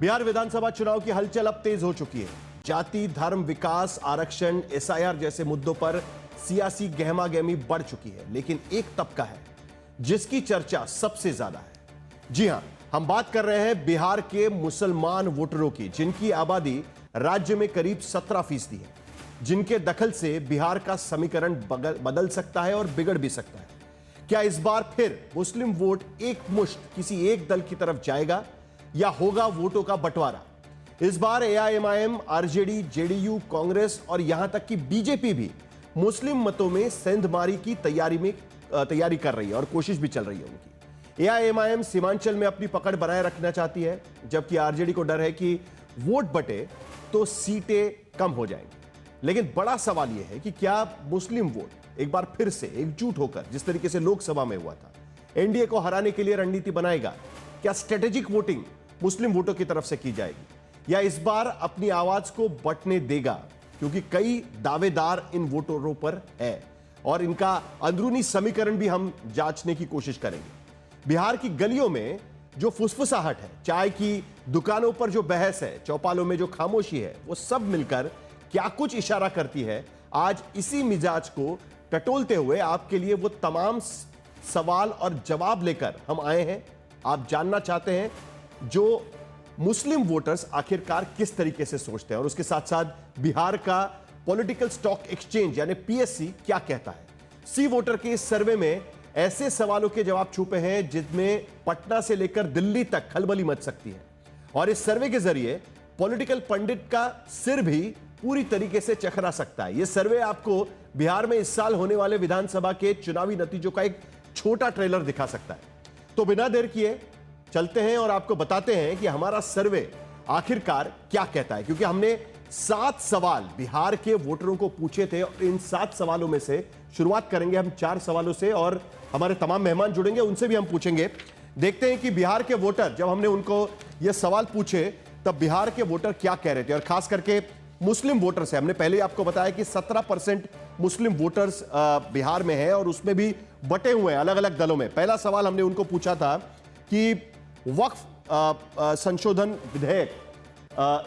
बिहार विधानसभा चुनाव की हलचल अब तेज हो चुकी है। जाति, धर्म, विकास, आरक्षण, एसआईआर जैसे मुद्दों पर सियासी गहमागहमी बढ़ चुकी है, लेकिन एक तबका है जिसकी चर्चा सबसे ज्यादा है। जी हां, हम बात कर रहे हैं बिहार के मुसलमान वोटरों की, जिनकी आबादी राज्य में करीब 17% है, जिनके दखल से बिहार का समीकरण बदल सकता है और बिगड़ भी सकता है। क्या इस बार फिर मुस्लिम वोट एक मुश्त किसी एक दल की तरफ जाएगा या होगा वोटों का बंटवारा? इस बार एआईएमआईएम, आरजेडी, जेडीयू, कांग्रेस और यहां तक कि बीजेपी भी मुस्लिम मतों में सेंधमारी की तैयारी कर रही है और कोशिश भी चल रही है उनकी। एआईएमआईएम सीमांचल में अपनी पकड़ बनाए रखना चाहती है, जबकि आरजेडी को डर है कि वोट बटे तो सीटें कम हो जाएंगी। लेकिन बड़ा सवाल यह है कि क्या मुस्लिम वोट एक बार फिर से एकजुट होकर, जिस तरीके से लोकसभा में हुआ था, एनडीए को हराने के लिए रणनीति बनाएगा? क्या स्ट्रेटेजिक वोटिंग मुस्लिम वोटों की तरफ से की जाएगी या इस बार अपनी आवाज को बंटने देगा? क्योंकि कई दावेदार इन वोटरों पर है और इनका अंदरूनी समीकरण भी हम जांचने की कोशिश करेंगे। बिहार की गलियों में जो फुसफुसाहट है, चाय की दुकानों पर जो बहस है, चौपालों में जो खामोशी है, वो सब मिलकर क्या कुछ इशारा करती है? आज इसी मिजाज को टटोलते हुए आपके लिए वो तमाम सवाल और जवाब लेकर हम आए हैं। आप जानना चाहते हैं जो मुस्लिम वोटर्स आखिरकार किस तरीके से सोचते हैं, और उसके साथ साथ बिहार का पॉलिटिकल स्टॉक एक्सचेंज यानी पीएससी क्या कहता है। सी वोटर के इस सर्वे में ऐसे सवालों के जवाब छुपे हैं जिनमें पटना से लेकर दिल्ली तक खलबली मच सकती है, और इस सर्वे के जरिए पॉलिटिकल पंडित का सिर भी पूरी तरीके से चकरा सकता है। यह सर्वे आपको बिहार में इस साल होने वाले विधानसभा के चुनावी नतीजों का एक छोटा ट्रेलर दिखा सकता है। तो बिना देर किए चलते हैं और आपको बताते हैं कि हमारा सर्वे आखिरकार क्या कहता है, क्योंकि हमने 7 सवाल बिहार के वोटरों को पूछे थे और इन 7 सवालों में से शुरुआत करेंगे हम 4 सवालों से, और हमारे तमाम मेहमान जुड़ेंगे, उनसे भी हम पूछेंगे। देखते हैं कि बिहार के वोटर, जब हमने उनको ये सवाल पूछे तब बिहार के वोटर क्या कह रहे थे, और खास करके मुस्लिम वोटर्स है। हमने पहले ही आपको बताया कि 17% मुस्लिम वोटर्स बिहार में है और उसमें भी बटे हुए हैं अलग अलग दलों में। पहला सवाल हमने उनको पूछा था कि वक्फ संशोधन विधेयक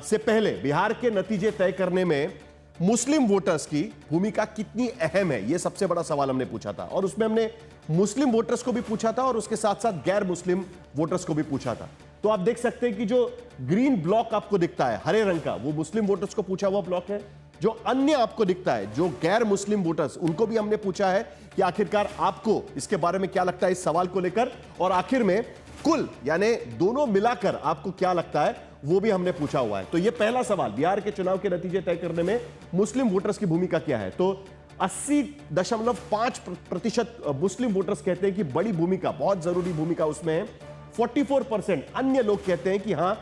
से पहले बिहार के नतीजे तय करने में मुस्लिम वोटर्स की भूमिका कितनी अहम है, यह सबसे बड़ा सवाल हमने पूछा था। और उसमें हमने मुस्लिम वोटर्स को भी पूछा था और उसके साथ साथ गैर मुस्लिम वोटर्स को भी पूछा था। तो आप देख सकते हैं कि जो ग्रीन ब्लॉक आपको दिखता है हरे रंग का, वो मुस्लिम वोटर्स को पूछा हुआ ब्लॉक है। जो अन्य आपको दिखता है, जो गैर मुस्लिम वोटर्स, उनको भी हमने पूछा है कि आखिरकार आपको इसके बारे में क्या लगता है इस सवाल को लेकर, और आखिर में कुल यानी दोनों मिलाकर आपको क्या लगता है वो भी हमने पूछा हुआ है। तो ये पहला सवाल, बिहार के चुनाव के नतीजे तय करने में मुस्लिम वोटर्स की भूमिका क्या है। तो 80.5% मुस्लिम वोटर्स कहते हैं कि बड़ी भूमिका, बहुत जरूरी भूमिका उसमें है। 44% अन्य लोग कहते हैं कि हां,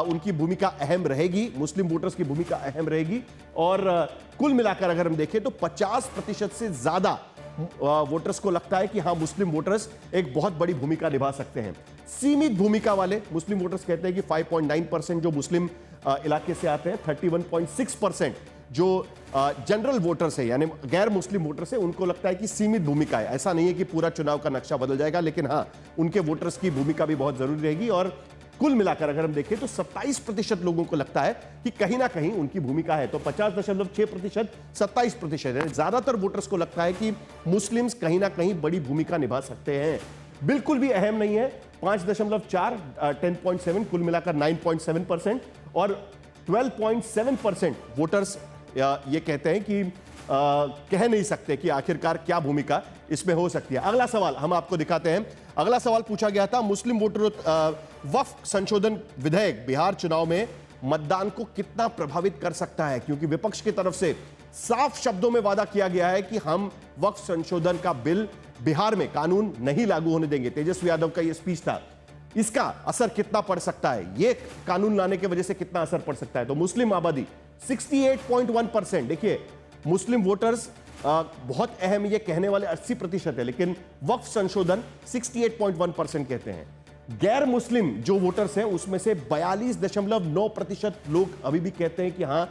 उनकी भूमिका अहम रहेगी, मुस्लिम वोटर्स की भूमिका अहम रहेगी। और कुल मिलाकर अगर हम देखें तो 50% से ज्यादा वोटर्स को लगता है कि हां, मुस्लिम वोटर्स एक बहुत बड़ी भूमिका निभा सकते हैं। सीमित भूमिका वाले मुस्लिम वोटर्स कहते हैं कि 5.9% जो मुस्लिम इलाके से आते हैं, 31.6% जो जनरल वोटर्स है यानी गैर मुस्लिम वोटर्स है, उनको लगता है कि सीमित भूमिका है। ऐसा नहीं है कि पूरा चुनाव का नक्शा बदल जाएगा, लेकिन हां, उनके वोटर्स की भूमिका भी बहुत जरूरी रहेगी। और कुल मिलाकर अगर हम देखें तो 27% लोगों को लगता है कि कहीं ना कहीं उनकी भूमिका है। तो 50.6%, 27%, ज्यादातर वोटर्स को लगता है कि मुस्लिम्स कहीं ना कहीं बड़ी भूमिका निभा सकते हैं। बिल्कुल भी अहम नहीं है 5.4, 10.7, कुल मिलाकर 9.7%, और 12.7% वोटर्स ये कहते हैं कि कह नहीं सकते कि आखिरकार क्या भूमिका इसमें हो सकती है। अगला सवाल हम आपको दिखाते हैं। अगला सवाल पूछा गया था, मुस्लिम वोटरों वक्फ संशोधन विधेयक बिहार चुनाव में मतदान को कितना प्रभावित कर सकता है, क्योंकि विपक्ष की तरफ से साफ शब्दों में वादा किया गया है कि हम वक्फ संशोधन का बिल बिहार में कानून नहीं लागू होने देंगे। तेजस्वी यादव का यह स्पीच था। इसका असर कितना पड़ सकता है, यह कानून लाने की वजह से कितना असर पड़ सकता है? तो मुस्लिम आबादी 68.1%, देखिए मुस्लिम वोटर्स बहुत अहम, ये कहने वाले 80% है, लेकिन वक्फ संशोधन 68.1% कहते हैं। गैर मुस्लिम जो वोटर्स हैं उसमें से 42.9% लोग अभी भी कहते हैं कि हां,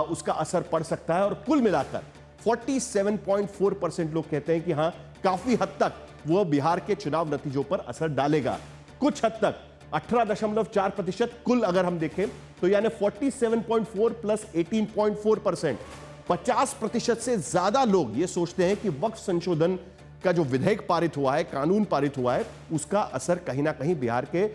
उसका असर पड़ सकता है। और कुल मिलाकर 47.4% लोग कहते हैं कि हां, काफी हद तक वो बिहार के चुनाव नतीजों पर असर डालेगा। कुछ हद तक 18.4% कुल अगर हम देखें तो यानी 47.4 प्लस 18.4%, 50% से ज्यादा लोग ये सोचते हैं कि वक्फ संशोधन का जो विधेयक पारित हुआ है, कानून पारित हुआ है, उसका असर कहीं ना कहीं बिहार के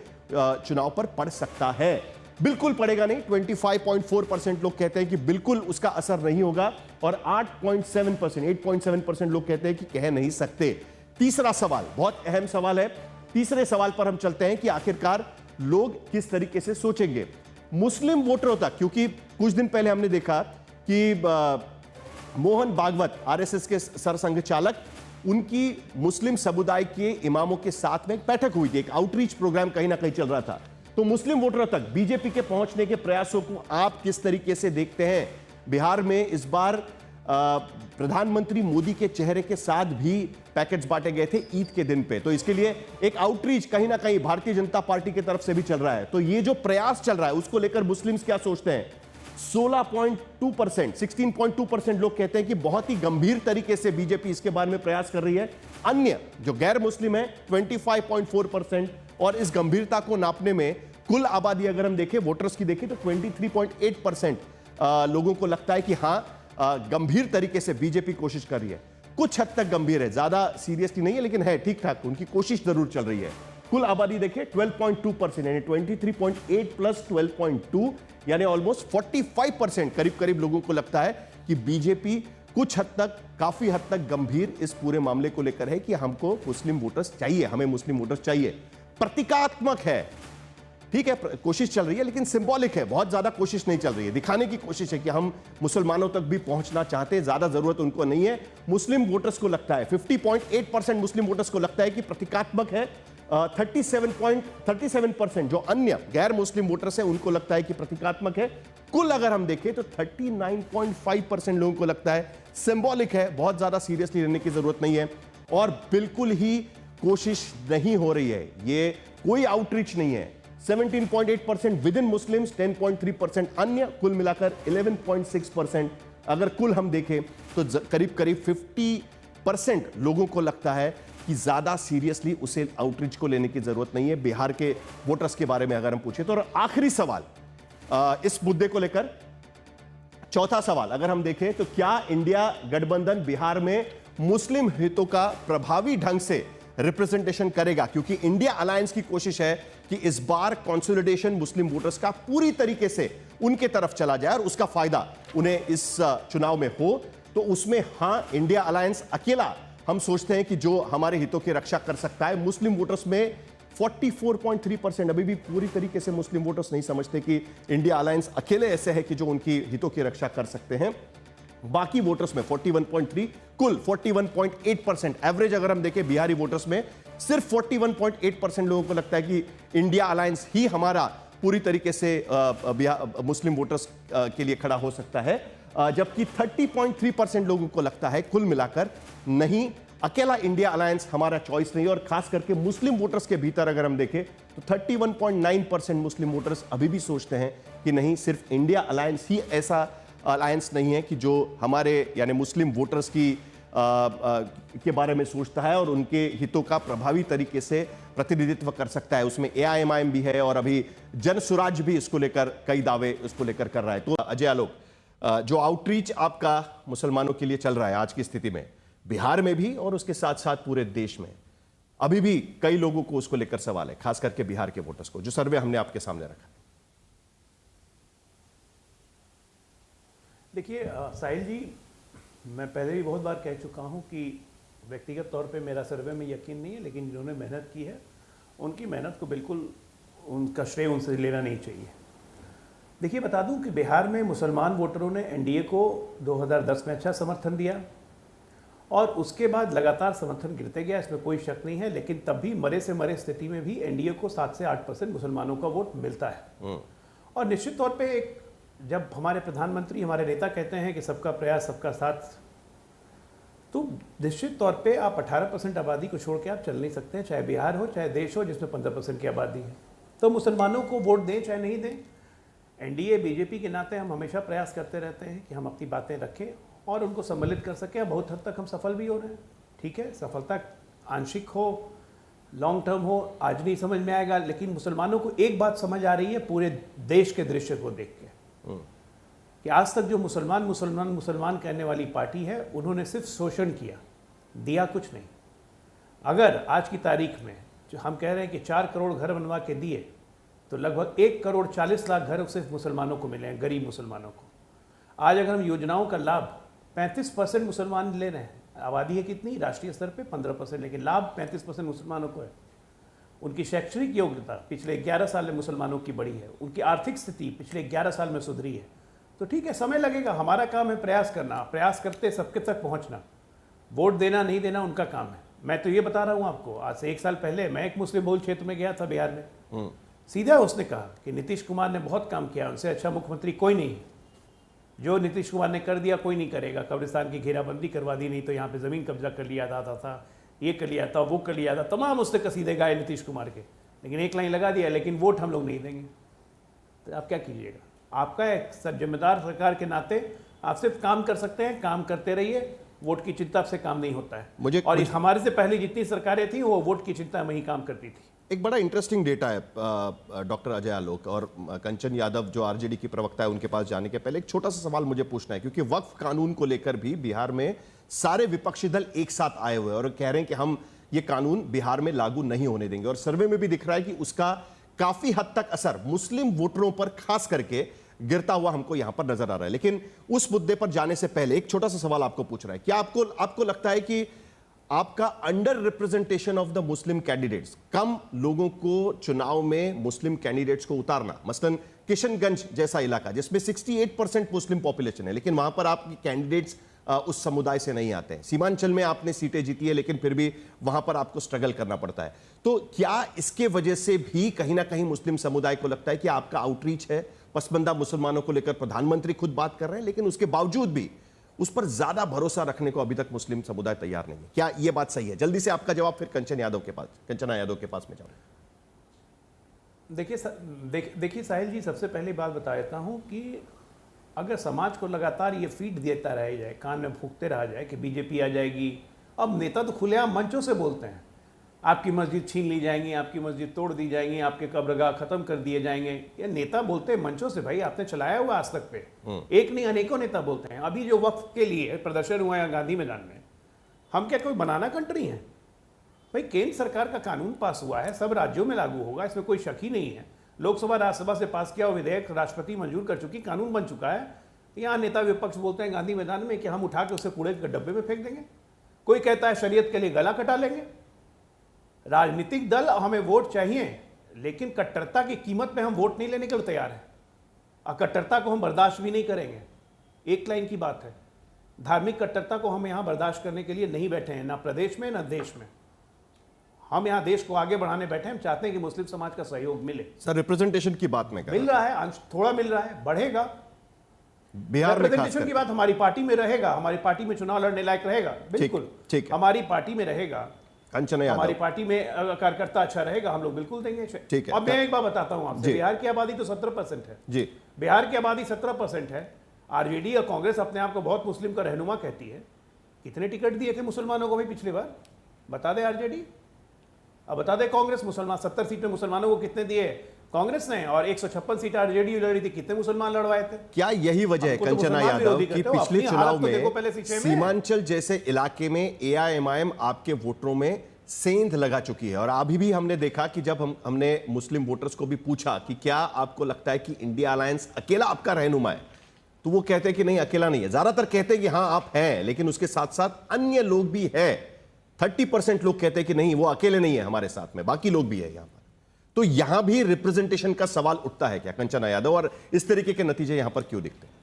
चुनाव पर पड़ सकता है। बिल्कुल पड़ेगा नहीं, 25.4% लोग कहते हैं कि बिल्कुल उसका असर नहीं होगा, और 8.7% लोग कहते हैं कि कह नहीं सकते। तीसरा सवाल बहुत अहम सवाल है। तीसरे सवाल पर हम चलते हैं कि आखिरकार लोग किस तरीके से सोचेंगे मुस्लिम वोटरों तक, क्योंकि कुछ दिन पहले हमने देखा कि मोहन भागवत, आरएसएस के सरसंघ चालक, उनकी मुस्लिम समुदाय के इमामों के साथ में एक बैठक हुई थी, एक आउटरीच प्रोग्राम कहीं ना कहीं चल रहा था। तो मुस्लिम वोटरों तक बीजेपी के पहुंचने के प्रयासों को आप किस तरीके से देखते हैं? बिहार में इस बार प्रधानमंत्री मोदी के चेहरे के साथ भी पैकेट्स बांटे गए थे ईद के दिन पे, तो इसके लिए एक आउटरीच कहीं ना कहीं भारतीय जनता पार्टी की तरफ से भी चल रहा है। तो ये जो प्रयास चल रहा है उसको लेकर मुस्लिम्स क्या सोचते हैं? 16.2% लोग कहते हैं कि बहुत ही गंभीर तरीके से बीजेपी इसके बारे में प्रयास कर रही है। अन्य जो गैर मुस्लिम है 25.4%, और इस गंभीरता को नापने में कुल आबादी अगर हम देखें, वोटर्स की देखें, तो 23.8% लोगों को लगता है कि हां, गंभीर तरीके से बीजेपी कोशिश कर रही है। कुछ हद तक गंभीर है, ज्यादा सीरियसली नहीं है, लेकिन है ठीक ठाक, उनकी कोशिश जरूर चल रही है। कुल आबादी देखिए 12.2%, यानी 23.8 प्लस 12.2, यानी ऑलमोस्ट 45% करीब करीब लोगों को लगता है कि बीजेपी कुछ हद तक, काफी हद तक गंभीर इस पूरे मामले को लेकर है कि हमको मुस्लिम वोटर्स चाहिए, हमें मुस्लिम वोटर्स चाहिए। प्रतीकात्मक है, ठीक है, कोशिश चल रही है, लेकिन सिंबॉलिक है, बहुत ज्यादा कोशिश नहीं चल रही है। दिखाने की कोशिश है कि हम मुसलमानों तक भी पहुंचना चाहते हैं, ज्यादा जरूरत उनको नहीं है। मुस्लिम वोटर्स को लगता है, 50.8% मुस्लिम वोटर्स को लगता है कि प्रतीकात्मक है। 37% जो अन्य गैर मुस्लिम वोटर्स हैं उनको लगता है कि प्रतीकात्मक है। कुल अगर हम देखें तो 39.5% लोगों को लगता है सिंबॉलिक है, बहुत ज्यादा सीरियसली लेने की जरूरत नहीं है, और बिल्कुल ही कोशिश नहीं हो रही है, ये कोई आउटरीच नहीं है। 17.8% विद इन मुस्लिम्स, 10.3% अन्य, कुल मिलाकर 11.6%। अगर कुल हम देखें तो करीब करीब 50% लोगों को लगता है कि ज्यादा सीरियसली उसे आउटरीच को लेने की जरूरत नहीं है बिहार के वोटर्स के बारे में अगर हम पूछे तो। और आखिरी सवाल इस मुद्दे को लेकर, चौथा सवाल अगर हम देखें तो क्या इंडिया गठबंधन बिहार में मुस्लिम हितों का प्रभावी ढंग से रिप्रेजेंटेशन करेगा? क्योंकि इंडिया अलायंस की कोशिश है कि इस बार कंसोलिडेशन मुस्लिम वोटर्स का पूरी तरीके से उनके तरफ चला जाए और उसका फायदा उन्हें इस चुनाव में हो। तो उसमें हां, इंडिया अलायंस अकेला हम सोचते हैं कि जो हमारे हितों की रक्षा कर सकता है। मुस्लिम वोटर्स में 44.3%, अभी भी पूरी तरीके से मुस्लिम वोटर्स नहीं समझते कि इंडिया अलायंस अकेले ऐसे है कि जो उनकी हितों की रक्षा कर सकते हैं। बाकी वोटर्स में 41.3, कुल 41.8%। एवरेज अगर हम देखें बिहारी वोटर्स में सिर्फ 41.8% लोगों को लगता है कि इंडिया अलायंस ही हमारा पूरी तरीके से मुस्लिम वोटर्स के लिए खड़ा हो सकता है, जबकि 30.3% लोगों को लगता है कुल मिलाकर नहीं, अकेला इंडिया अलायंस हमारा चॉइस नहीं। और खास करके मुस्लिम वोटर्स के भीतर अगर हम देखें तो 31.9% मुस्लिम वोटर्स अभी भी सोचते हैं कि नहीं, सिर्फ इंडिया अलायंस ही ऐसा अलायंस नहीं है कि जो हमारे यानी मुस्लिम वोटर्स की के बारे में सोचता है और उनके हितों का प्रभावी तरीके से प्रतिनिधित्व कर सकता है। उसमें AIMIM भी है और अभी जन स्वराज भी इसको लेकर कई दावे इसको लेकर कर रहा है। तो अजय आलोक, जो आउटरीच आपका मुसलमानों के लिए चल रहा है आज की स्थिति में बिहार में भी और उसके साथ साथ पूरे देश में, अभी भी कई लोगों को उसको लेकर सवाल है, खास करके बिहार के वोटर्स को, जो सर्वे हमने आपके सामने रखा। देखिए साहिल जी, मैं पहले भी बहुत बार कह चुका हूं कि व्यक्तिगत तौर पे मेरा सर्वे में यकीन नहीं है, लेकिन जिन्होंने मेहनत की है उनकी मेहनत को बिल्कुल उनका श्रेय उनसे लेना नहीं चाहिए। देखिए बता दूं कि बिहार में मुसलमान वोटरों ने एनडीए को 2010 में अच्छा समर्थन दिया और उसके बाद लगातार समर्थन गिरते गया, इसमें कोई शक नहीं है। लेकिन तब भी मरे से मरे स्थिति में भी एनडीए को 7 से 8% मुसलमानों का वोट मिलता है। और निश्चित तौर पे जब हमारे प्रधानमंत्री, हमारे नेता कहते हैं कि सबका प्रयास सबका साथ, तो निश्चित तौर पे आप 18% आबादी को छोड़ के आप चल नहीं सकते हैं, चाहे बिहार हो चाहे देश हो जिसमें 15% की आबादी है। तो मुसलमानों को वोट दें चाहे नहीं दें, एनडीए बीजेपी के नाते हम हमेशा प्रयास करते रहते हैं कि हम अपनी बातें रखें और उनको सम्मिलित कर सकें। बहुत हद तक हम सफल भी हो रहे हैं, ठीक है, सफलता आंशिक हो लॉन्ग टर्म हो आज नहीं समझ में आएगा, लेकिन मुसलमानों को एक बात समझ आ रही है पूरे देश के दृश्य को देख के कि आज तक जो मुसलमान मुसलमान मुसलमान कहने वाली पार्टी है उन्होंने सिर्फ शोषण किया, दिया कुछ नहीं। अगर आज की तारीख में जो हम कह रहे हैं कि 4 करोड़ घर बनवा के दिए, तो लगभग 1 करोड़ 40 लाख घर सिर्फ मुसलमानों को मिले हैं, गरीब मुसलमानों को। आज अगर हम योजनाओं का लाभ 35% मुसलमान ले रहे हैं, आबादी है कितनी राष्ट्रीय स्तर पे 15%, लेकिन लाभ 35% मुसलमानों को है। उनकी शैक्षणिक योग्यता पिछले 11 साल में मुसलमानों की बढ़ी है, उनकी आर्थिक स्थिति पिछले 11 साल में सुधरी है। तो ठीक है, समय लगेगा, हमारा काम है प्रयास करना, प्रयास करते सबके तक पहुंचना। वोट देना नहीं देना उनका काम है। मैं तो ये बता रहा हूँ आपको, आज से 1 साल पहले मैं एक मुस्लिम बहुल क्षेत्र में गया था बिहार में, सीधा उसने कहा कि नीतीश कुमार ने बहुत काम किया, उनसे अच्छा मुख्यमंत्री कोई नहीं है। जो नीतीश कुमार ने कर दिया कोई नहीं करेगा। कब्रिस्तान की घेराबंदी करवा दी, नहीं तो यहाँ पे ज़मीन कब्जा कर लिया जाता था, ये कर लिया था, वो कर लिया था, तमाम उसने कसीदे गाए नीतीश कुमार के, लेकिन एक लाइन लगा दिया, लेकिन वोट हम लोग नहीं देंगे। तो आप क्या कीजिएगा? आपका एक जिम्मेदार सरकार के नाते आप सिर्फ काम कर सकते हैं, काम करते रहिए। वोट की चिंता से काम नहीं होता है। और हमारे से पहले जितनी सरकारें थी वो वोट की चिंता में ही काम करती थी। एक बड़ा इंटरेस्टिंग डेटा है डॉक्टर अजय आलोक और कंचन यादव जो आरजेडी की प्रवक्ता है, उनके पास जाने के पहले एक छोटा सा सवाल मुझे पूछना है, क्योंकि वक्फ कानून को लेकर भी बिहार में सारे विपक्षी दल एक साथ आए हुए और कह रहे हैं कि हम ये कानून बिहार में लागू नहीं होने देंगे। और सर्वे में भी दिख रहा है कि उसका काफी हद तक असर मुस्लिम वोटरों पर खास करके गिरता हुआ हमको यहां पर नजर आ रहा है। लेकिन उस मुद्दे पर जाने से पहले एक छोटा सा सवाल आपको पूछ रहा है, क्या आपको लगता है कि आपका under representation of the Muslim candidates, कम लोगों को चुनाव में मुस्लिम कैंडिडेट्स को उतारना, मसलन किशनगंज जैसा इलाका जिसमें 68% मुस्लिम पॉपुलेशन है, लेकिन वहां पर आपके कैंडिडेट्स उस समुदाय से नहीं आते हैं। सीमांचल में आपने सीटें जीती है, लेकिन फिर भी वहां पर आपको स्ट्रगल करना पड़ता है। तो क्या इसके वजह से भी कहीं ना कहीं मुस्लिम समुदाय को लगता है कि आपका आउटरीच है, पसमंदा मुसलमानों को लेकर प्रधानमंत्री खुद बात कर रहे हैं, लेकिन उसके बावजूद भी उस पर ज्यादा भरोसा रखने को अभी तक मुस्लिम समुदाय तैयार नहीं है? क्या यह बात सही है? जल्दी से आपका जवाब, फिर कंचना यादव के पास में जाऊं। देखिए साहिल जी, सबसे पहली बात बता देता हूं कि अगर समाज को लगातार ये फीड देता रह जाए, कान में फूंकते रहा जाए कि बीजेपी आ जाएगी। अब नेता तो खुलेआम मंचों से बोलते हैं, आपकी मस्जिद छीन ली जाएंगी, आपकी मस्जिद तोड़ दी जाएंगी, आपके कब्रगाह खत्म कर दिए जाएंगे। ये नेता बोलते हैं मंचों से। भाई आपने चलाया हुआ आज तक पे, एक नहीं अनेकों नेता बोलते हैं। अभी जो वक्फ के लिए प्रदर्शन हुआ है गांधी मैदान में, हम क्या कोई बनाना कंट्री है? भाई केंद्र सरकार का कानून पास हुआ है, सब राज्यों में लागू होगा, इसमें कोई शक ही नहीं है। लोकसभा राज्यसभा से पास किया हुआ विधेयक राष्ट्रपति मंजूर कर चुकी, कानून बन चुका है। यहाँ नेता विपक्ष बोलते हैं गांधी मैदान में कि हम उठा के उसे कूड़े के डब्बे में फेंक देंगे। कोई कहता है शरीयत के लिए गला कटा लेंगे। राजनीतिक दल हमें वोट चाहिए, लेकिन कट्टरता की कीमत में हम वोट नहीं लेने के लिए तैयार हैं, और कट्टरता को हम बर्दाश्त भी नहीं करेंगे। एक लाइन की बात है, धार्मिक कट्टरता को हम यहाँ बर्दाश्त करने के लिए नहीं बैठे हैं, ना प्रदेश में ना देश में। हम यहाँ देश को आगे बढ़ाने बैठे हैं। हम चाहते हैं कि मुस्लिम समाज का सहयोग मिले। सर, रिप्रेजेंटेशन की बात में मिल रहा है, थोड़ा मिल रहा है, बढ़ेगा। बिहार में रिप्रेजेंटेशन की बात हमारी पार्टी में रहेगा, हमारी पार्टी में चुनाव लड़ने लायक रहेगा, बिल्कुल ठीक है, हमारी पार्टी में रहेगा। कंचना यादव, हमारी पार्टी में कार्यकर्ता अच्छा रहेगा, हम लोग बिल्कुल देंगे। ठीक है। अब मैं एक बात बताता हूं आपसे, बिहार की आबादी तो 17% है जी। बिहार की आबादी 17% है। आरजेडी और कांग्रेस अपने आप को बहुत मुस्लिम का रहनुमा कहती है। कितने टिकट दिए थे मुसलमानों को भाई पिछली बार? बता दे आरजेडी। अब बता दे कांग्रेस, मुसलमान 70 सीटें मुसलमानों को कितने दिए कांग्रेस ने, और 156 सीटें आरजेडी लड़ी थी, कितने मुसलमान लड़वाए थे? क्या यही वजह है कंचना यादव कि पिछले चुनाव में सीमांचल जैसे इलाके में एआईएमआईएम आपके वोटरों में सेंध लगा चुकी है? और अभी भी हमने देखा कि जब हमने मुस्लिम वोटर्स को भी पूछा कि क्या आपको लगता है कि इंडिया अलायंस अकेला आपका रहनुमा है, तो वो कहते हैं कि नहीं, अकेला नहीं है। ज्यादातर कहते हैं कि हाँ आप हैं, लेकिन उसके साथ साथ अन्य लोग भी हैं। 30% लोग कहते हैं कि नहीं, वो अकेले नहीं है हमारे साथ में, बाकी लोग भी है यहां पर। तो यहां भी रिप्रेजेंटेशन का सवाल उठता है क्या कंचना यादव, और इस तरीके के नतीजे यहां पर क्यों दिखते हैं?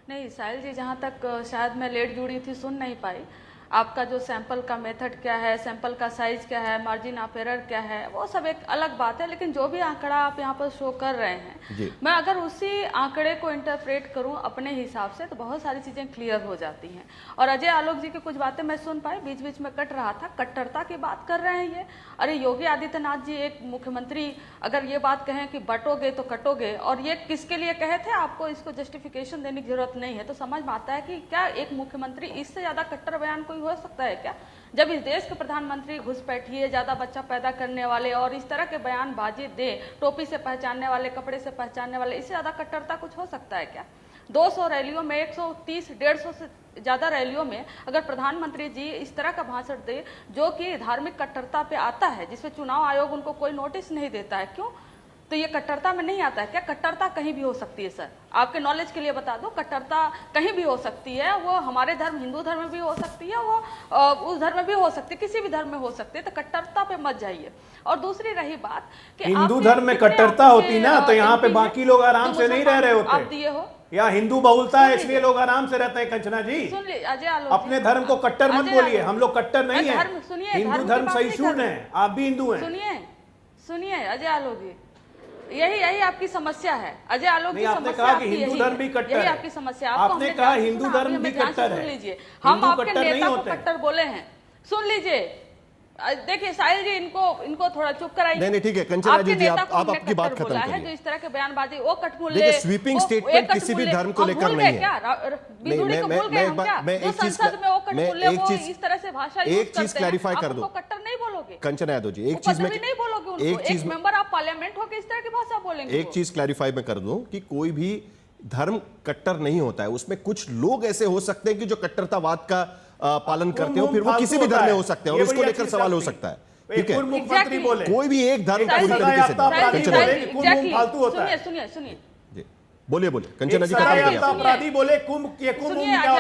नहीं साहिल जी, जहाँ तक शायद मैं लेट जुड़ी थी, सुन नहीं पाई। आपका जो सैंपल का मेथड क्या है, सैंपल का साइज क्या है, मार्जिन ऑफ एरर क्या है, वो सब एक अलग बात है। लेकिन जो भी आंकड़ा आप यहाँ पर शो कर रहे हैं, मैं अगर उसी आंकड़े को इंटरप्रेट करूँ अपने हिसाब से, तो बहुत सारी चीज़ें क्लियर हो जाती हैं। और अजय आलोक जी की कुछ बातें मैं सुन पाई, बीच बीच में कट रहा था। कट्टरता की बात कर रहे हैं ये। अरे योगी आदित्यनाथ जी एक मुख्यमंत्री अगर ये बात कहें कि बटोगे तो कटोगे, और ये किसके लिए कहे थे, आपको इसको जस्टिफिकेशन देने की जरूरत नहीं है, तो समझ में आता है कि क्या एक मुख्यमंत्री इससे ज़्यादा कट्टर बयान कोई कभी हो सकता है क्या? जब इस देश के प्रधानमंत्री घुसपैठिए, ज्यादा बच्चा पैदा करने वाले और इस तरह के बयानबाजी दे, टोपी से पहचानने वाले, कपड़े से पहचानने वाले, इससे ज्यादा कट्टरता कुछ हो सकता है क्या? 200 रैलियों में, 130-150 से ज्यादा रैलियों में अगर प्रधानमंत्री जी इस तरह का भाषण दे जो कि धार्मिक कट्टरता पे आता है, जिसमें चुनाव आयोग उनको कोई नोटिस नहीं देता है, क्यों? तो ये कट्टरता में नहीं आता है क्या? कट्टरता कहीं भी हो सकती है सर, आपके नॉलेज के लिए बता दो, कट्टरता कहीं भी हो सकती है। वो हमारे धर्म, हिंदू धर्म में भी हो सकती है, वो उस धर्म में भी हो सकती है, किसी भी धर्म में हो सकती है। तो कट्टरता पे मत जाइए। और दूसरी रही बात कि हिंदू धर्म में कट्टरता होती ना तो यहाँ पे बाकी लोग आराम से नहीं रह रहे होते। आप दिए हो या हिंदू बहुलता है इसलिए लोग आराम से रहते हैं। कंचना जी सुन लीजिए, अजय आलोक अपने धर्म को कट्टर मत बोलिए, हम लोग कट्टर नहीं है, हिंदू धर्म सहिष्णु है, आप भी हिंदू हैं। सुनिए अजय आलोक जी, यही आपकी समस्या है अजय आलोक जी। आपने कहा कि हिंदू धर्म भी कट्टर है, आपकी समस्या। आपने कहा हिंदू धर्म भी कट्टर है। लीजिए, हम आपके नेता को कट्टर बोले हैं, सुन लीजिए। देखिए साहिल जी, इनको थोड़ा चुप कराइए। नहीं ठीक है कंचना जी, आप आपकी बात खत्म करिए। जो इस तरह के बयानबाजी, वो कटमुल्ले, देखिए स्वीपिंग स्टेटमेंट किसी भी धर्म को लेकर नहीं है। एक चीज क्लैरिफाई कर दो, कट्टर नहीं बोलोगे कंचना यादव जी, एक चीज में नहीं बोलोगे, एक चीज मेंबर आप पार्लियामेंट होकर इस तरह की भाषा बोलेंगे। एक चीज क्लैरिफाई मैं कर दूं कि कोई भी धर्म कट्टर नहीं होता है, उसमें कुछ लोग ऐसे हो सकते हैं कि जो कट्टरतावाद का पालन करते हो, फिर वो किसी भी धर्म में हो सकते हैं और उसको लेकर सवाल हो सकता है। ठीक है, मुख्यमंत्री बोले कोई भी एक धर्म पूरी तरीके से फालतू होता है। सुनिए बोलिए कंचना जी, खत्म करिए। अपराधी बोले कुंभ क्या होता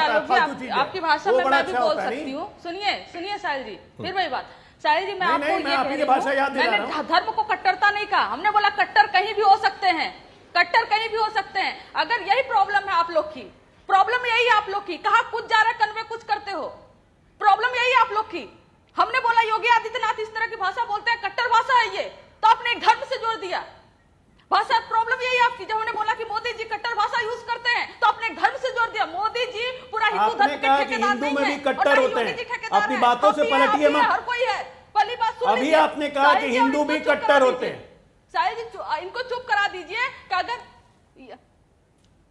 है, फालतू चीज है। आपकी भाषा में मैं भी बोल सकती हूँ। सुनिए साहिल जी, फिर वही बात। साहिल जी, मैं आपको ये कह रही हूं, मैंने धर्म को कट्टरता नहीं कहा, हमने बोला कट्टर कहीं भी हो सकते हैं, कट्टर कहीं भी हो सकते हैं। अगर यही प्रॉब्लम है आप लोग की, प्रॉब्लम यही है आप लोग की, कहा कुछ जा रहा कन्वे कुछ करते हो, प्रॉब्लम यही है आप लोग की। हमने बोला योगी आदित्यनाथ इस तरह की भाषा बोलते हैं, कट्टर भाषा है ये, तो आपने एक धर्म से जोड़ दिया भाषा। प्रॉब्लम यही है आपकी। जब हमने बोला कि मोदी जी कट्टर भाषा यूज करते हैं, तो आपने एक धर्म से जोड़ दिया। मोदी जी पूरा हिंदू धर्म के ठेकेदार नहीं है, कट्टर होते हैं। अपनी बातों से पलटिए मत, हर कोई है। पहली बात सुन लीजिए, अभी आपने कहा कि हिंदू भी कट्टर होते हैं। साहिल जी, इनको चुप करा दीजिए कि अगर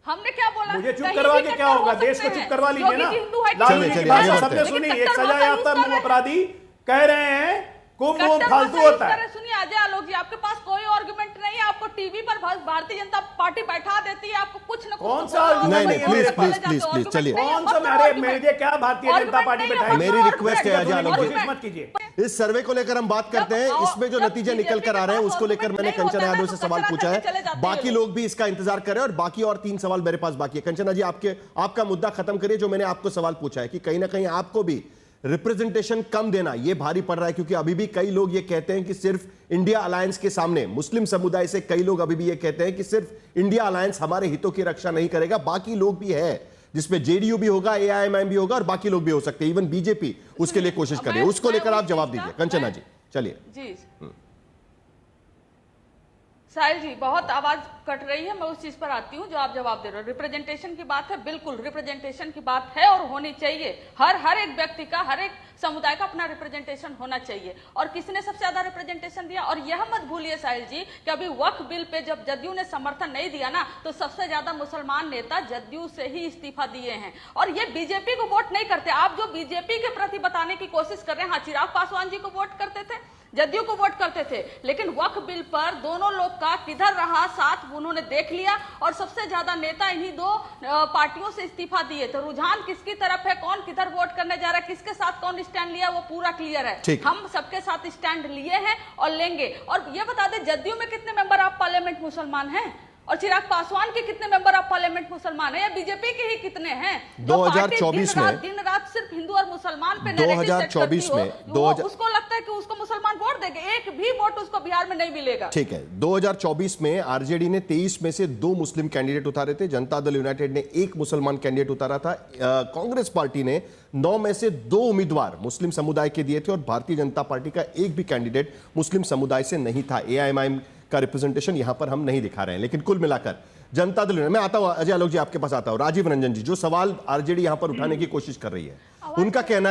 हमने क्या बोला, मुझे चुप करवा के क्या होगा, देश को चुप करवा लीजिए ना। सबने सुनी, एक सजा याफ्ता अपराधी कह रहे हैं कुंभ फालतू होता है। सुनिए अजय आलोक जी, आपके पास कोई आर्गुमेंट नहीं है, आपको टीवी पर भारतीय जनता पार्टी बैठा देती है, आपको कुछ न कुछ। कौन सा नहीं प्लीज चलिए, कौन सा मेरे क्या भारतीय जनता पार्टी बैठाई। मेरी रिक्वेस्ट है अजय आलोक जी, मत कीजिए। इस सर्वे को लेकर हम बात करते हैं, इसमें जो नतीजे निकल कर आ रहे हैं उसको लेकर मैंने कंचना यादव से सवाल पूछा है, बाकी लोग भी इसका इंतजार कर रहे हैं और बाकी और 3 सवाल मेरे पास बाकी है। कंचना जी, आपका मुद्दा खत्म करिए। जो मैंने आपको सवाल पूछा है कि कहीं ना कहीं आपको भी रिप्रेजेंटेशन कम देना यह भारी पड़ रहा है, क्योंकि अभी भी कई लोग ये कहते हैं कि सिर्फ इंडिया अलायंस के सामने, मुस्लिम समुदाय से कई लोग अभी भी ये कहते हैं कि सिर्फ इंडिया अलायंस हमारे हितों की रक्षा नहीं करेगा, बाकी लोग भी है, जिसमें जेडीयू भी होगा, एआईएमआईएम भी होगा और बाकी लोग भी हो सकते हैं, इवन बीजेपी उसके लिए कोशिश करे। उसको लेकर आप जवाब दीजिए कंचना जी, चलिए जी। साहिल जी, बहुत आवाज कट रही है, मैं उस चीज पर आती हूँ जो आप जवाब दे रहे हो। रिप्रेजेंटेशन की बात है, बिल्कुल रिप्रेजेंटेशन की बात है और होनी चाहिए। हर एक व्यक्ति का, हर एक समुदाय का अपना रिप्रेजेंटेशन होना चाहिए। और किसने सबसे ज्यादा रिप्रेजेंटेशन दिया, और यह मत भूलिए साहिल जी कि अभी वक्फ बिल पे जब जदयू ने समर्थन नहीं दिया ना, तो सबसे ज्यादा मुसलमान नेता जदयू से ही इस्तीफा दिए हैं। और ये बीजेपी को वोट नहीं करते। आप जो बीजेपी के प्रति बताने की कोशिश कर रहे हैं, हाँ, चिराग पासवान जी को वोट करते थे, जदयू को वोट करते थे, लेकिन वक्फ बिल पर दोनों लोग का किधर रहा साथ उन्होंने देख लिया और सबसे ज्यादा नेता इन्हीं 2 पार्टियों से इस्तीफा दिए। तो रुझान किसकी तरफ है, कौन किधर वोट करने जा रहा है, किसके साथ कौन स्टैंड लिया, वो पूरा क्लियर है। हम सबके साथ स्टैंड लिए हैं और लेंगे। और ये बता दें, जदयू में कितने मेंबर ऑफ पार्लियामेंट मुसलमान हैं, और चिराग पासवान के कितने मेंबर ऑफ पार्लियामेंट मुसलमान है, या बीजेपी के ही कितने हैं? 2024 में दिन रात सिर्फ हिंदू और मुसलमान पे 2024 में उसको लगता है कि उसको मुसलमान वोट देंगे, एक भी वोट उसको बिहार में नहीं मिलेगा। ठीक है, 2024 में आरजेडी ने 23 में से 2 मुस्लिम कैंडिडेट उतारे थे, जनता दल यूनाइटेड ने 1 मुसलमान कैंडिडेट उतारा था, कांग्रेस पार्टी ने 9 में से 2 उम्मीदवार मुस्लिम समुदाय के दिए थे और भारतीय जनता पार्टी का एक भी कैंडिडेट मुस्लिम समुदाय से नहीं था। एआईएमआईएम का रिप्रेजेंटेशन यहां पर हम नहीं दिखा रहे हैं, लेकिन कुल मिलाकर जनता दल, मैं आता हूं अजय आलोक जी, आपके पास आता हूं। राजीव रंजन जी, जो सवाल आरजेडी यहां पर उठाने की कोशिश कर रही है, उनका कहना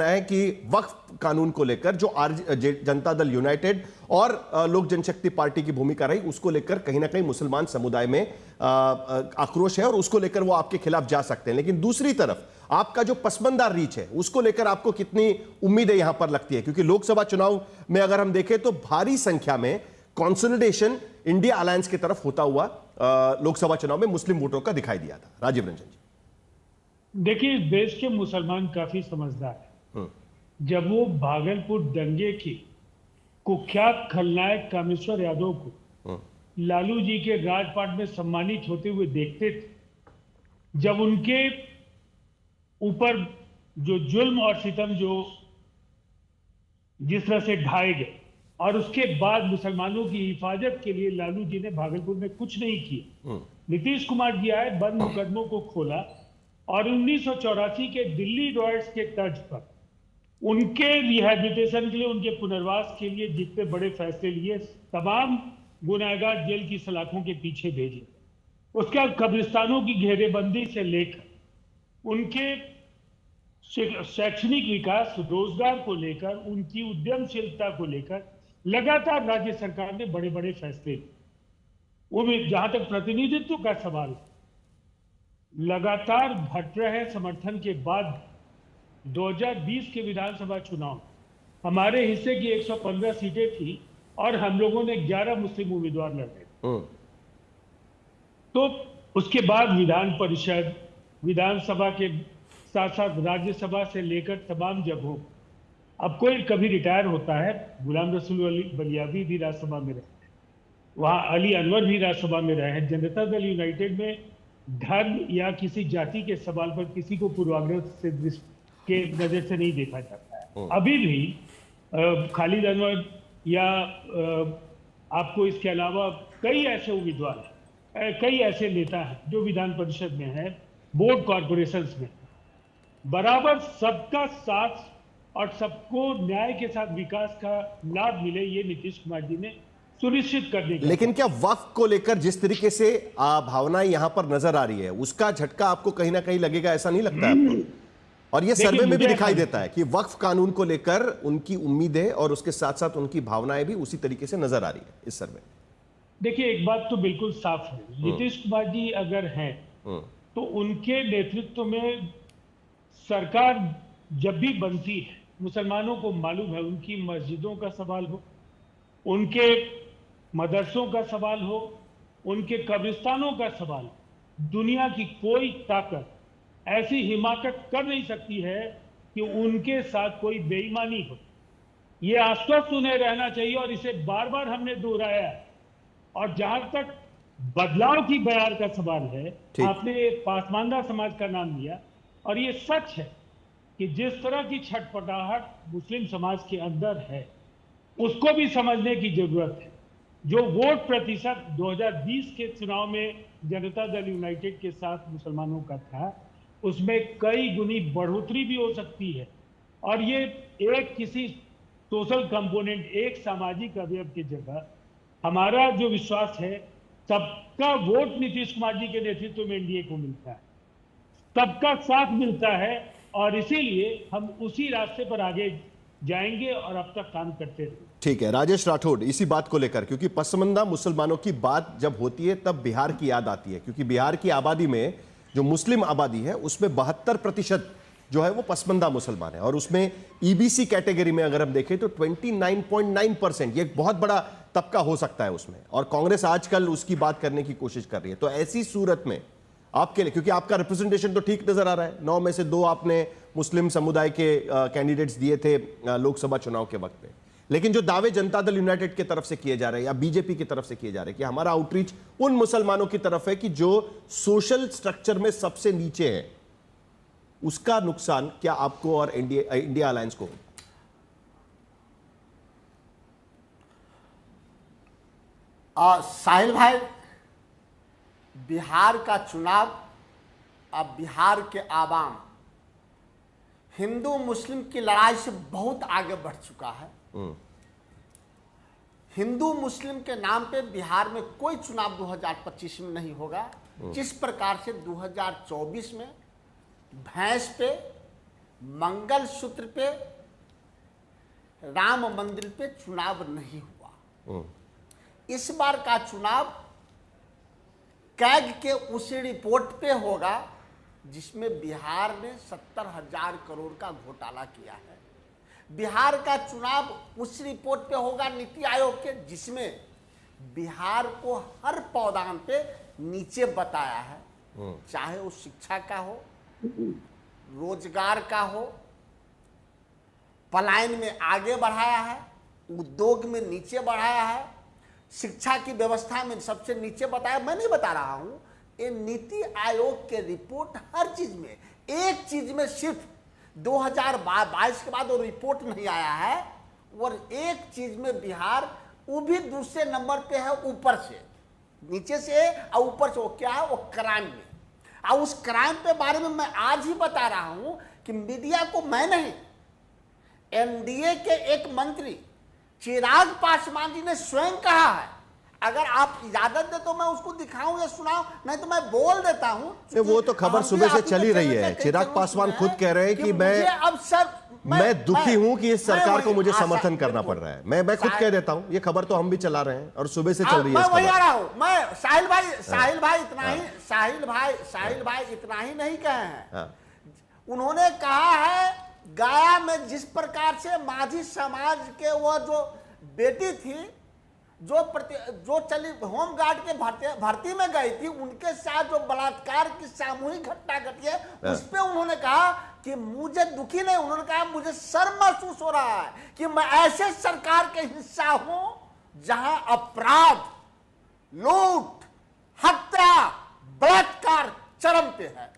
है कि वक्फ कानून को लेकर जो जनता दल यूनाइटेड और लोक जनशक्ति पार्टी की भूमिका रही, उसको लेकर कहीं ना कहीं मुसलमान समुदाय में आक्रोश है और उसको लेकर वो आपके खिलाफ जा सकते हैं। लेकिन दूसरी तरफ आपका जो पसमंदा रीच है उसको लेकर आपको कितनी उम्मीदें यहां पर लगती है? क्योंकि लोकसभा चुनाव में अगर हम देखें तो भारी संख्या में कंसोलिडेशन इंडिया अलायंस की तरफ होता हुआ लोकसभा चुनाव में मुस्लिम वोटरों का दिखाई दिया था। राजीव रंजन जी, देखिए, देश के मुसलमान काफी समझदार है। जब वो भागलपुर दंगे की कुख्यात खलनायक कामेश्वर यादव को लालू जी के राजपाट में सम्मानित होते हुए देखते थे, जब उनके ऊपर जो जुल्म और सितम जो जिस तरह से ढाए गए, और उसके बाद मुसलमानों की हिफाजत के लिए लालू जी ने भागलपुर में कुछ नहीं किया। नीतीश कुमार जी आए, बंद मुकदमों को खोला और 1984 के दिल्ली रॉयट्स के तर्ज पर उनके रिहैबिलिटेशन के लिए, उनके पुनर्वास के लिए जितने बड़े फैसले लिए, तमाम गुनहगार जेल की सलाखों के पीछे भेजे। उसके बाद कब्रिस्तानों की घेरेबंदी से लेकर उनके शैक्षणिक विकास, रोजगार को लेकर, उनकी उद्यमशीलता को लेकर लगातार राज्य सरकार ने बड़े बड़े फैसले लिए। वो जहां तक प्रतिनिधित्व का सवाल, लगातार घट रहे समर्थन के बाद 2020 के विधानसभा चुनाव हमारे हिस्से की 115 सीटें थी और हम लोगों ने 11 मुस्लिम उम्मीदवार लड़े। तो उसके बाद विधान परिषद, विधानसभा के साथ साथ राज्यसभा से लेकर तमाम जगहों, अब कोई कभी रिटायर होता है, गुलाम रसूल अली बलियावी भी राज्यसभा में रहे, वहाँ अली अनवर भी राज्यसभा में रहे हैं। जनता दल यूनाइटेड में धर्म या किसी जाति के सवाल पर किसी को पूर्वाग्रह से के नजर से नहीं देखा जाता है। अभी भी खालिद अनवर या आपको इसके अलावा कई ऐसे उम्मीदवार हैं, कई ऐसे नेता हैं जो विधान परिषद में हैं, बोर्ड कॉर्पोरेशंस में, बराबर सबका साथ और सबको न्याय के साथ विकास का लाभ मिले, ये नीतीश कुमार जी ने सुनिश्चित करने की। लेकिन क्या वक्फ को लेकर जिस तरीके से भावनाएं यहां पर नजर आ रही है, उसका झटका आपको कहीं ना कहीं लगेगा, ऐसा नहीं लगता आपको? और ये सर्वे में भी दिखाई देता है कि वक्फ कानून को लेकर उनकी उम्मीदें और उसके साथ साथ उनकी भावनाएं भी उसी तरीके से नजर आ रही है इस सर्वे में। देखिए, एक बात तो बिल्कुल साफ है, नीतीश कुमार जी अगर हैं तो उनके नेतृत्व में सरकार जब भी बनती है, मुसलमानों को मालूम है, उनकी मस्जिदों का सवाल हो, उनके मदरसों का सवाल हो, उनके कब्रिस्तानों का सवाल हो, दुनिया की कोई ताकत ऐसी हिमाकत कर नहीं सकती है कि उनके साथ कोई बेईमानी हो। ये आश्वस्त उन्हें रहना चाहिए और इसे बार बार हमने दोहराया है। और जहां तक बदलाव की बयार का सवाल है, आपने पासमानदा समाज का नाम लिया, और ये सच है कि जिस तरह की छटपटाहट मुस्लिम समाज के अंदर है, उसको भी समझने की जरूरत है। जो वोट प्रतिशत 2020 के चुनाव में जनता दल यूनाइटेड के साथ मुसलमानों का था, उसमें कई गुनी बढ़ोतरी भी हो सकती है। और ये एक किसी सोशल कंपोनेंट, एक सामाजिक अवयव की जगह हमारा जो विश्वास है, सबका वोट नीतीश कुमार जी के नेतृत्व में एनडीए को मिलता है, सबका साथ मिलता है, और इसीलिए हम उसी रास्ते पर आगे जाएंगे और अब तक काम करते रहे। ठीक है राजेश राठौड़, इसी बात को लेकर, क्योंकि पसमंदा मुसलमानों की बात जब होती है तब बिहार की याद आती है, क्योंकि बिहार की आबादी में जो मुस्लिम आबादी है उसमें 72% जो है वो पसमंदा मुसलमान है, और उसमें ईबीसी कैटेगरी में अगर हम देखें तो 29.9%, ये एक बहुत बड़ा तबका हो सकता है उसमें, और कांग्रेस आजकल उसकी बात करने की कोशिश कर रही है। तो ऐसी सूरत में आपके लिए, क्योंकि आपका रिप्रेजेंटेशन तो ठीक नजर आ रहा है, 9 में से 2 आपने मुस्लिम समुदाय के कैंडिडेट्स दिए थे लोकसभा चुनाव के वक्त पे, लेकिन जो दावे जनता दल यूनाइटेड की तरफ से किए जा रहे हैं या बीजेपी की तरफ से किए जा रहे हैं कि हमारा आउटरीच उन मुसलमानों की तरफ है कि जो सोशल स्ट्रक्चर में सबसे नीचे है, उसका नुकसान क्या आपको और इंडिया अलायंस को? साहिल भाई, बिहार का चुनाव, अब बिहार के आवाम हिंदू मुस्लिम की लड़ाई से बहुत आगे बढ़ चुका है। हिंदू मुस्लिम के नाम पे बिहार में कोई चुनाव 2025 में नहीं होगा। जिस प्रकार से 2024 में भैंस पे, मंगलसूत्र पे, राम मंदिर पे चुनाव नहीं हुआ, इस बार का चुनाव कैग के उसी रिपोर्ट पे होगा जिसमें बिहार ने 70,000 करोड़ का घोटाला किया है। बिहार का चुनाव उस रिपोर्ट पे होगा नीति आयोग के, जिसमें बिहार को हर पौधान पे नीचे बताया है, चाहे वो शिक्षा का हो, रोजगार का हो, पलायन में आगे बढ़ाया है, उद्योग में नीचे बढ़ाया है, शिक्षा की व्यवस्था में सबसे नीचे बताया। मैं नहीं बता रहा हूं, ये नीति आयोग के रिपोर्ट हर चीज में, एक चीज में सिर्फ 2022 के बाद वो रिपोर्ट नहीं आया है, और एक चीज में बिहार वो भी दूसरे नंबर पे है, ऊपर से, नीचे से और ऊपर से। वो क्या है? वो क्राइम में। और उस क्राइम पे बारे में मैं आज ही बता रहा हूं कि मीडिया को मैं नहीं, एनडीए के एक मंत्री चिराग पासवान जी ने स्वयं कहा है। अगर आप इजाजत दे तो मैं उसको दिखाऊं या सुनाऊं, नहीं तो मैं बोल देता हूं। वो तो खबर सुबह से चली रही है। चिराग पासवान खुद कह रहे हैं कि मैं दुखी हूं कि इस सरकार को मुझे समर्थन करना पड़ रहा है। मैं खुद कह देता हूं, ये खबर तो हम भी चला रहे हैं और सुबह से चल रही है। मैं वही आ रहा हूं। मैं साहिल भाई इतना ही नहीं कहे हैं। उन्होंने कहा है गया में जिस प्रकार से माझी समाज के वो जो बेटी थी जो चली होम गार्ड के भर्ती में गई थी, उनके साथ जो बलात्कार की सामूहिक घटना घटी है, उस पे उन्होंने कहा कि मुझे दुखी नहीं, उन्होंने कहा मुझे शर्म महसूस हो रहा है कि मैं ऐसे सरकार के हिस्सा हूं जहां अपराध, लूट, हत्या, बलात्कार चरम पे है।